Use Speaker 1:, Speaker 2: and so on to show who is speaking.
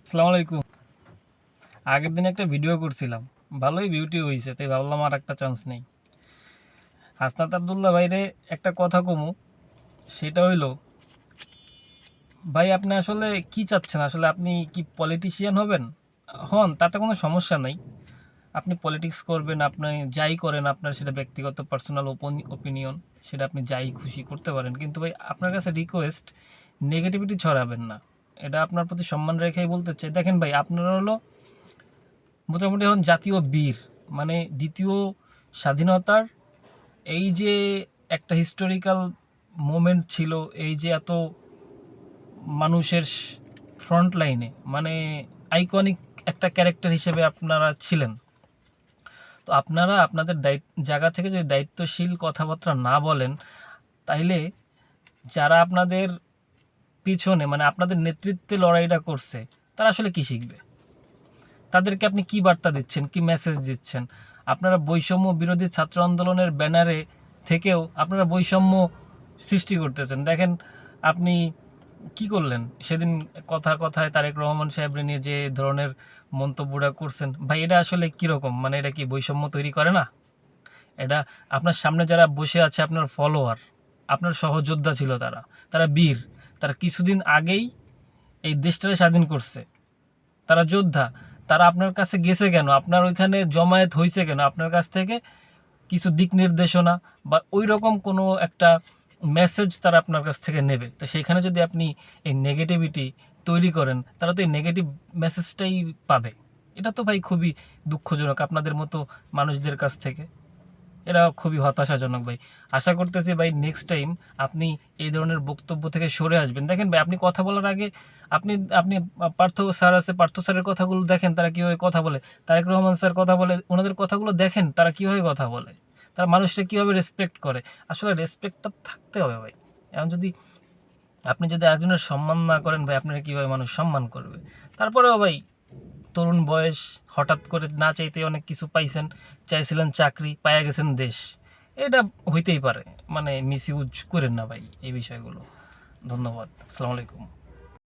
Speaker 1: আসসালামু আলাইকুম। আগের দিন একটা ভিডিও করছিলাম, ভালোই বিউটি হয়েছে, তাই ভাবলাম আর একটা চান্স নেই। হাসনাত আবদুল্লাহ ভাইরে একটা কথা কমু, সেটা হইলো ভাই আপনি আসলে কি চাচ্ছেন? আসলে আপনি কি পলিটিশিয়ান হবেন? হন, তাতে কোনো সমস্যা নাই। আপনি পলিটিক্স করবেন, আপনি যাই করেন, আপনার সেটা ব্যক্তিগত পার্সোনাল ওপিনিয়ন, সেটা আপনি যাই খুশি করতে পারেন। কিন্তু ভাই আপনার কাছে রিকোয়েস্ট, নেগেটিভিটি ছড়াবেন না। এটা আপনার প্রতি সম্মান রেখেই বলতে চাই। দেখেন ভাই, আপনারা হলো মোটামুটি এখন জাতীয় বীর, মানে দ্বিতীয় স্বাধীনতার এই যে একটা হিস্টোরিক্যাল মোমেন্ট ছিল, এই যে এত মানুষের ফ্রন্ট লাইনে, মানে আইকনিক একটা ক্যারেক্টার হিসেবে আপনারা ছিলেন। তো আপনারা আপনাদের জায়গা থেকে যদি দায়িত্বশীল কথাবার্তা না বলেন, তাইলে যারা আপনাদের পিছনে, মানে আপনাদের নেতৃত্বে লড়াইটা করছে, তারা আসলে কি শিখবে? তাদেরকে আপনি কি বার্তা দিচ্ছেন, কি মেসেজ দিচ্ছেন? আপনারা বৈষম্য বিরোধী ছাত্র আন্দোলনের ব্যানারে থেকেও আপনারা বৈষম্য সৃষ্টি করতেছেন। দেখেন আপনি কি করলেন সেদিন, কথায় তারেক রহমান সাহেবরে নিয়ে যে ধরনের মন্তব্যটা করছেন, ভাই এটা আসলে কীরকম? মানে এটা কি বৈষম্য তৈরি করে না? এটা আপনার সামনে যারা বসে আছে আপনার ফলোয়ার, আপনার সহযোদ্ধা ছিল, তারা বীর, তারা কিছুদিন আগেই এই দেশটাকে স্বাধীন করছে, তারা যোদ্ধা। তারা আপনার কাছে গেছে কেন? আপনার ওইখানে জমায়েত হয়েছে কেন? আপনার কাছ থেকে কিছু দিক নির্দেশনা বা ওই রকম কোনো একটা মেসেজ তারা আপনার কাছ থেকে নেবে। তো সেইখানে যদি আপনি এই নেগেটিভিটি তৈরি করেন, তারা তো এই নেগেটিভ মেসেজটাই পাবে। এটা তো ভাই খুবই দুঃখজনক আপনাদের মতো মানুষদের কাছ থেকে। এটা খুবই হতাশাজনক ভাই। আশা করতেছি ভাই নেক্সট টাইম আপনি এই ধরনের বক্তব্য থেকে সরে আসবেন। দেখেন ভাই, আপনি কথা বলার আগে আপনি আপনি পার্থ স্যার আছে, পার্থ স্যারের কথাগুলো দেখেন, তারা কীভাবে কথা বলে। তারেক রহমান স্যার কথা বলে, ওনাদের কথাগুলো দেখেন, তারা কীভাবে কথা বলে, তারা মানুষকে কীভাবে রেসপেক্ট করে। আসলে রেসপেক্টটা থাকতে হবে ভাই। এখন আপনি যদি একজনের সম্মান না করেন ভাই, আপনারা কীভাবে মানুষ সম্মান করবে? তারপরেও ভাই, তরুণ বয়স, হঠাৎ করে না চাইতে অনেক কিছু পাইছেন, চাইছিলেন চাকরি, পাইয়া গেছেন দেশ। এটা হইতেই পারে, মানে মিস ইউজ করেন না ভাই এই বিষয়গুলো। ধন্যবাদ। আসসালামু আলাইকুম।